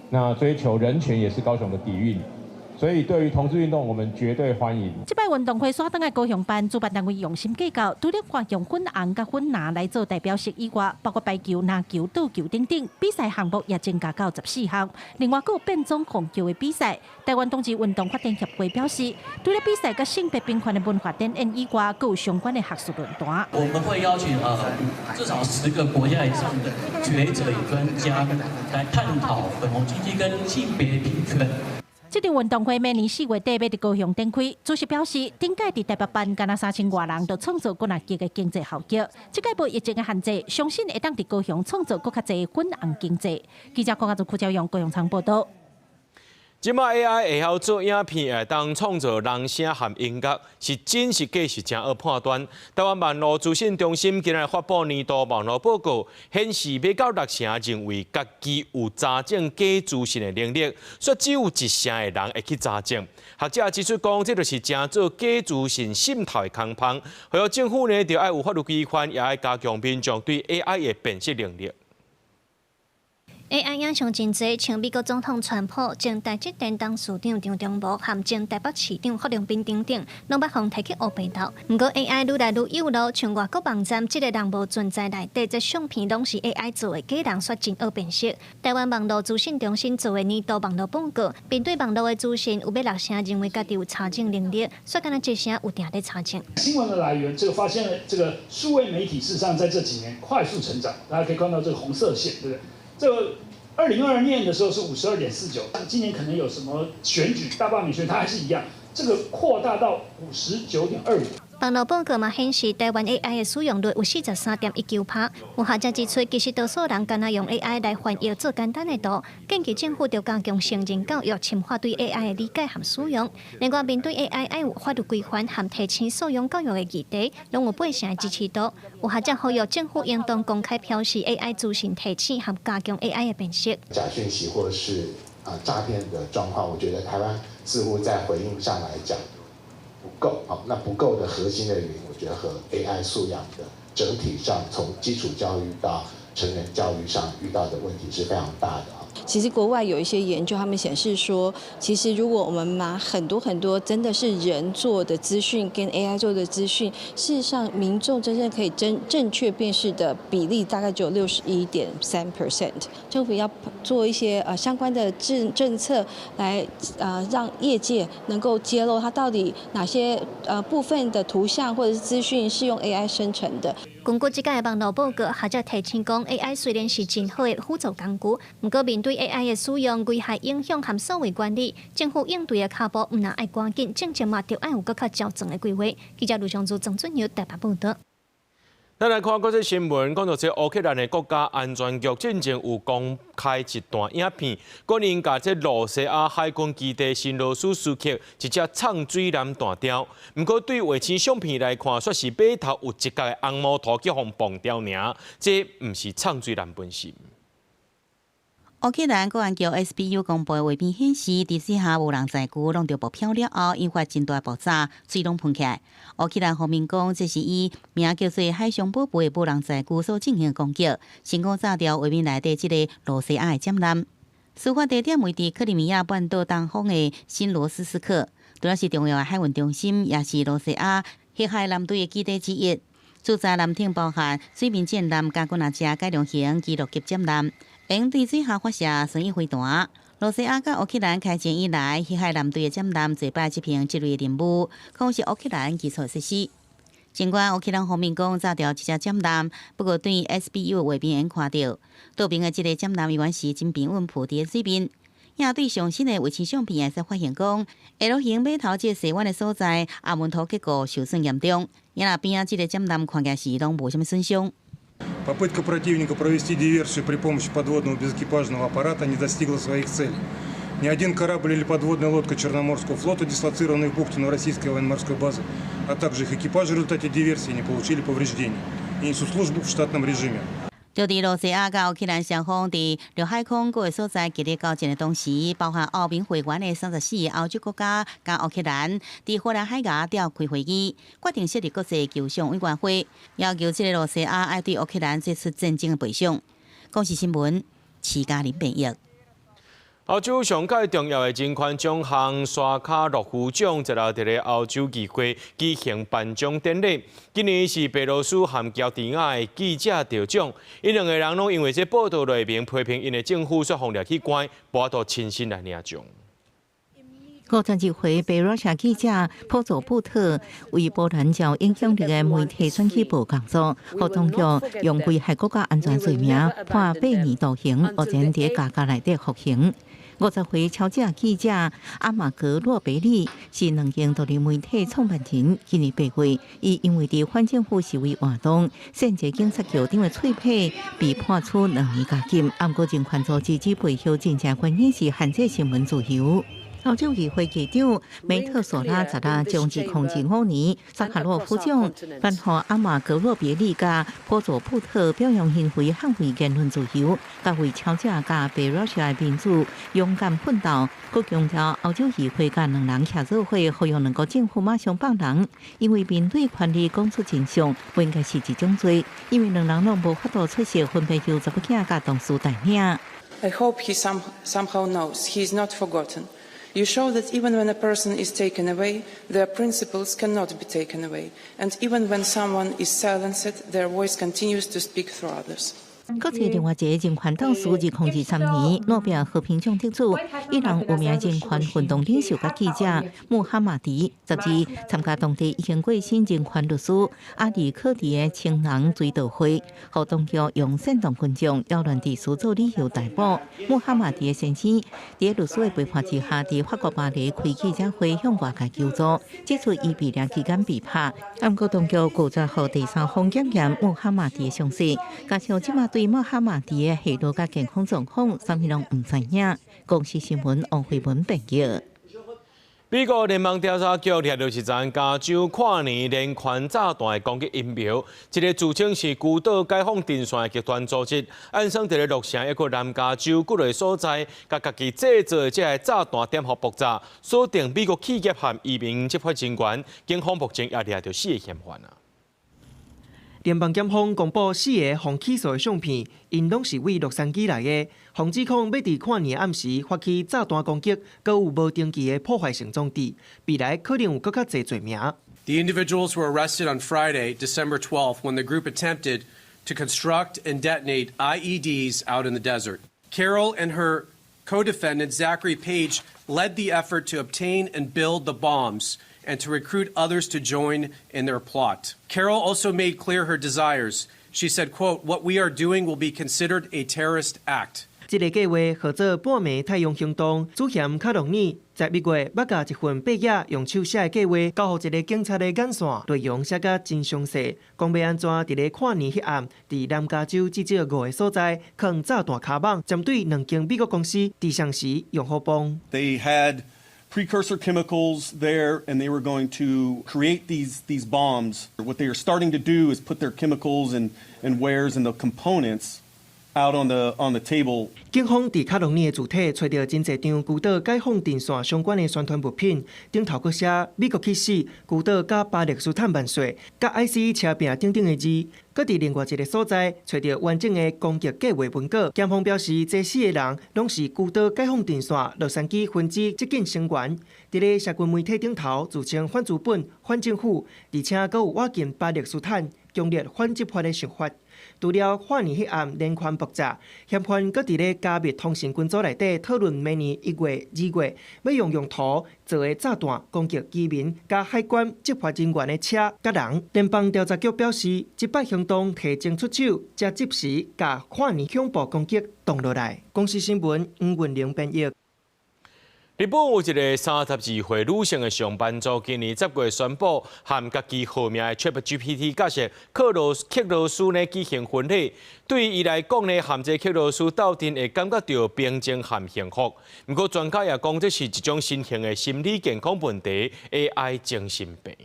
那追求人权也是高雄的底蕴。所以，对于同志运动，我们绝对欢迎。这摆运动会刷登来高雄办，主办单位用心计较，除了选用粉红甲粉蓝来做代表色以外，包括排球、篮球、倒球等等，比赛项目也增加到14项。另外，还有变装红球的比赛。台湾冬季运动发展协会表示，除了比赛甲性别平权的文化展演以外，还有相关的学术论坛。我们会邀请至少10个国家以上的学者与专家来探讨粉红经济跟性别平权。这场运动会明年4月底要伫高雄展开。主席表示，顶届伫台北办，敢若3000多人，就创造更加激的经济效益。这届无疫情的限制，相信会当伫高雄创造更加侪粉红经济。记者郭家族、柯兆阳、高雄场报道。即马 AI 会晓做影片，会当创造人声和音乐，是真是假是真好判断。台湾网络资讯中心今日发布年度网络报告，显示要到60%认为家己有查证假资讯的能力，却只有1%的人会去查证。学者指出讲，这就是正做假资讯渗透的空棒，还政府呢，就要有法律规范，也要加强民众对 AI 的辨识能力。AI 影像真侪，像美国总统川普、前台积电董事长张忠谋和前台北市长霍龙斌等等，拢捌互提去黑白头。不过 AI 愈来愈有路，像外国网站这个人无存在内底，这相片拢是 AI 做的，假人说真好辨识。台湾网络资讯中心做的年度网络报告，并对网络的资讯有要60%认为家己有查证能力，说敢若1%有定在查证。新闻的来源，这个发现了这个数位媒体事实上在这几年快速成长，大家可以看到这个红色线，对不对？这个2022年的时候是52.49，今年可能有什么选举大罢免选，它还是一样，这个扩大到59.25。网络报告嘛显示，台湾 AI 的使用率有43.19%。有学者指出，其实多数人敢若用 AI 来翻译做简单的图，建议政府要加强成人教育，深化对 AI 的理解和使用。另外，面对 AI 要有法律规范和提升素养教育的议题，拢有8成的支持度。有学者呼吁政府应当公开表示 AI 资讯提醒和加强 AI 的辨识。假讯息或是诈骗的状况，我觉得台湾似乎在回应上来讲不够。好，那不够的核心的原因，我觉得和 AI 素养的整体上，从基础教育到成人教育上遇到的问题是非常大的。其实国外有一些研究，他们显示说，其实如果我们拿很多真的是人做的资讯跟 AI 做的资讯，事实上民众真正可以正确辨识的比例大概只有61.3%。政府要做一些相关的政策来让业界能够揭露它到底哪些部分的图像或者是资讯是用 AI 生成的。根据这届的网络报告，学者提醒讲 ，AI 虽然是真好的辅助工具，不过面对 AI 的使用、危害影响和数位管理，政府应对的脚步唔能爱赶紧，政策嘛就要有更较较正的规划。记者卢尚珠、郑俊尧台北报道。咱来看国际新闻，讲到这乌克兰的国家安全局之前有公开一段影片，讲因甲这罗西亚海军基地新罗斯斯克一只畅水蓝弹雕，不过对卫星相片来看，却是码头有一角的红毛头叫互崩掉尔，这唔是畅水蓝本身。乌克兰国安局 SBU 公布的画面显示，地底下无人在乎，弄到爆漂了后，引发真大爆炸，水拢喷起来。乌克兰方面讲，这是以名叫做海上宝贝的无人在乎所进行的攻击，成功炸掉画面内底这个罗西亚的舰舰。事发地点为伫克里米亚半岛东方的新罗斯斯克，主要是重要的海运中心，也是罗西亚黑海舰队的基地之一。驻扎舰艇包含水面舰舰、加军那只改良型基陆级舰舰。用对水下发射双翼飞弹。罗西亚甲乌克兰开战以来，黑海舰队的舰舰侪摆执行这类任务，可能是乌克兰基础设施。尽管乌克兰方面讲炸掉一只舰舰，不过对 SBU 画面能看到，岛边的这个舰舰原是真平稳浮伫水面。也对上新的卫星相片会使发现讲 ，L 型码头这西湾的所在，阿门头结构受损严重，也那边啊这个舰舰看起来是拢无什么损伤。Попытка противника провести диверсию при помощи подводного безэкипажного аппарата не достигла своих целей. Ни один корабль или подводная лодка Черноморского флота, дислоцированные в бухте российской военно-морской базы, а также их экипажи в результате диверсии не получили повреждений и несут службу в штатном режиме. 就伫罗西亚甲乌克兰双方伫陆海空各个所在激烈交战的同时，包含欧盟会员的34个欧洲国家甲乌克兰伫荷兰海牙召开会议，决定设立国际救伤委员会，要求这个罗西亚要对乌克兰做出真正的赔偿。公视新闻，齐嘉玲编译。澳洲上届重要的人权奖项沙卡洛夫奖，则在伫澳洲议会举行颁奖典礼。今年是白罗斯和乔治亚的记者得奖，因两个人拢因为这报道内面批评因的政府，所以掠去关，无法亲身来领奖。51岁被罗西亚记者普佐布特为波兰较影响力的媒体选举部工作，和当局用危害国家安全罪名判8年徒刑，目前伫监狱内底服刑。50岁超级记者阿马格洛贝里是两间独立媒体创办人。今年8月，伊因为伫反政府示威活动，甚至警察局长的脆皮，被判处2年监禁。不过人权组织指背后真正原因是限制新闻自由。澳洲议会议长梅特索拉则将其控制5年。萨卡洛夫奖颁予阿马格洛别利甲普佐布特表扬行为捍卫言论自由，甲为超者甲被罗西亚民主勇敢奋斗。佮强调澳洲议会甲两人协作会，呼吁两国政府马上放人，因为面对权力讲出真相，不应该是一种罪，因为两人拢无法度出席分别由查某囝甲同事带领。I hope he somehow knows he is not forgotten. You show that even when a person is taken away, their principles cannot be taken away. And even when someone is silenced, their voice continues to speak through others. 国际另外一个人权党数2023年诺贝尔和平奖得主，伊朗有名人权运动领袖甲记者穆罕默迪，12参加当地已经过身人权律师阿里科迪的情人追悼会，互当局用煽动群众扰乱秩序做理由逮捕。穆罕默迪的先生在律师的陪伴之下，在法国巴黎开记者会向外界求助，指出伊避难期间被拍。不过当局拒绝予第三方检验穆罕默迪的详细，加上即马对穆罕默迪的下落甲健康状况，啥物拢唔知影。公司新闻王慧文报道。美国联邦调查局掠到一张加州跨年连环炸弹的攻击音标，一个自称是孤岛解放阵线的极端组织，暗算伫咧洛城一个南加州几个所在，甲家己制造的这个炸弹点火爆炸，锁定美国企业和移民执法人员，警方目前也掠到4个嫌犯啊。联邦检方公布4个防起诉的相片，因拢是为洛杉矶来的，防指控要伫跨年暗时发起炸弹攻击，搁有无登记的破坏性装置，未来可能有更较侪罪名。The individuals were arrested on Friday, December 12th, when the group attempted to construct and detonate IEDs out in the desert. Carol and her co-defendant Zachary Page led the effort to obtain and build the bombs and to recruit others to join in their plot. Carol also made clear her desires. She said, quote, "What we are doing will be considered a terrorist act." 这个计划号做半暝太阳行动，主嫌卡隆尼在美国捌甲一份白页用手写的计划交予一个警察的眼线，内容写甲真详细，讲要安怎伫咧跨年迄暗，伫南加州至少5个所在放炸弹卡网，针对2间美国公司伫上时用好帮。They had precursor chemicals there, and they were going to create these bombs. What they are starting to do is put their chemicals and wares and the components out on the table. 警方伫卡隆尼的主体找到真侪张孤岛解放阵线相关的宣传物品，顶头阁写美国去死、孤岛甲巴勒斯坦万岁、甲 ICE 车柄等等的字。搁伫另外一个所在找到完整的攻击计划文稿。检方表示，这4个人拢是孤岛解放阵线洛杉矶分支接近成员，伫咧社群媒体顶头自称反资本、反政府，而且搁有挖进巴勒斯坦、强烈反执法的想法。除了跨年迄暗连环爆炸，嫌犯搁伫咧加密通讯群组内底讨论明年1月、2月要用途做的炸弹攻击居民、甲海关执法人员的车甲人。联邦调查局表示，这摆行动提前出手，才及时甲跨年恐怖攻击挡落来。公司新闻黄文玲编译。日本有一个32岁女性的上班族，今年10月宣布和家己号名的 ChatGPT 角色克罗斯呢举行婚礼。对伊来讲呢，和这克罗斯斗阵会感觉到平静和幸福。不过专家也讲，这是一种新型的心理健康问题 ，AI 精神病。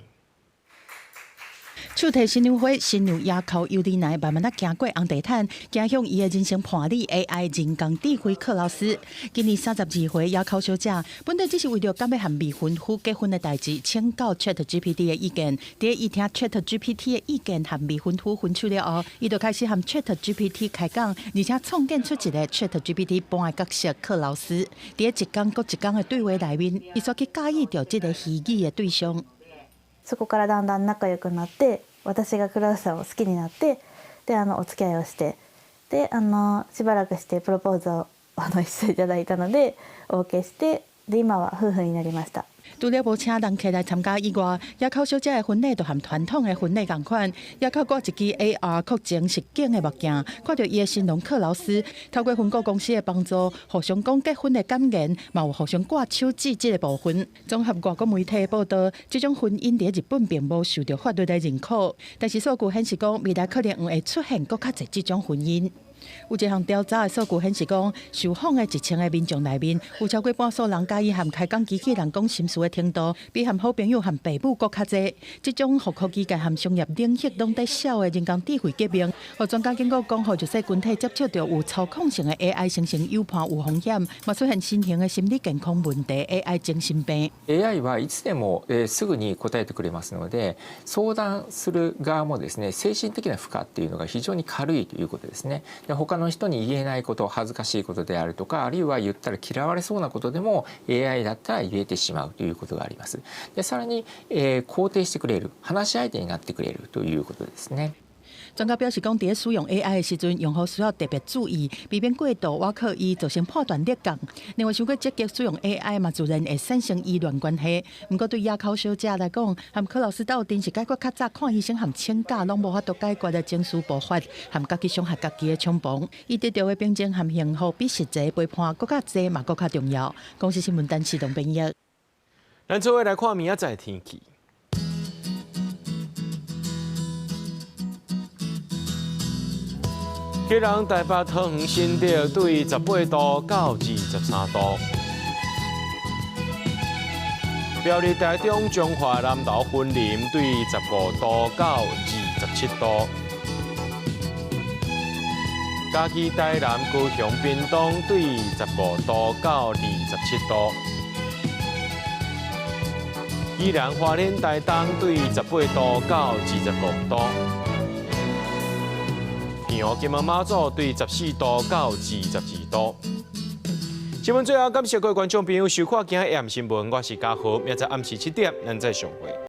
手提新娘花，新娘也靠游离奶慢慢地行过红地毯，走向伊的人生伴侣 AI 人工智慧克劳斯。今年32岁也靠小姐，本来只是为了敢要和未婚夫结婚的代志，请教 ChatGPT 的意见。伫伊听 ChatGPT 的意见和未婚夫分手了后，伊就开始和 ChatGPT 开讲，而且创建出一个 ChatGPT 般的角色克劳斯。伫一天搁一天的对话内面，伊所去介意着这个虚拟的对象。そこからだんだん仲良くなって、私がクラウスさんを好きになって、でお付き合いをして、でしばらくしてプロポーズを一緒いただいたので OK して、で今は夫婦になりました。除了无请人客来参加以外，野口小姐的婚礼就和传统的婚礼同款，野口挂一支 AR 扩增实境的目镜，看到伊的新郎克劳斯，透过婚顾公司的帮助，互相讲结婚的感言，嘛有互相挂手指这个部分。综合外国媒体报道，这种婚姻在日本并无受到法律的认可，但是数据显示讲，未来可能会出现更较侪这种婚姻。有一项调查的数据显示，讲受访的1000个民众内面，有超过半数人介意和开讲机器人讲心事的程度，比和好朋友和父母更较侪。这种互科技界和商业领域拢在小的人工智慧革命，互专家警告讲，互就是群体接触到有操控性的 AI 生成诱骗有风险，嘛出现新型的心理健康问题 AI 精神病。AI はいつでもすぐに答えてくれますので、相談する側もですね、精神的な負荷っていうのが非常に軽いということですね。他の人に言えないこと、恥ずかしいことであるとか、あるいは言ったら嫌われそうなことでも AI だったら言えてしまうということがあります。でさらに、肯定してくれる、話し相手になってくれるということですね。专家表示讲，伫使用 AI 的时阵，用户需要特别注意，避免过度挖靠伊，造成破断裂缝。另外，想过积极使用 AI 嘛，自然会产生医疗关系。不过，对野口小姐来讲，和柯老师斗阵是解决较早看医生和请假拢无法度解决的情绪爆发，和家己伤害家己的冲动。伊得到的平静和幸福，比实际陪伴更较济嘛，更较重要。公司新闻单市同朋友。咱做伙来看明仔载天气。基隆台北桃园新竹对18度到23度，苗栗台中彰化南投云林对15度到27度，嘉义台南高雄屏东对15度到27度，宜兰花莲台东对18度到26度。平湖金门马祖对14度到22度。新闻最后，感谢各位观众朋友收看今日AM新闻，我是嘉豪，明仔暗时7点咱再相会。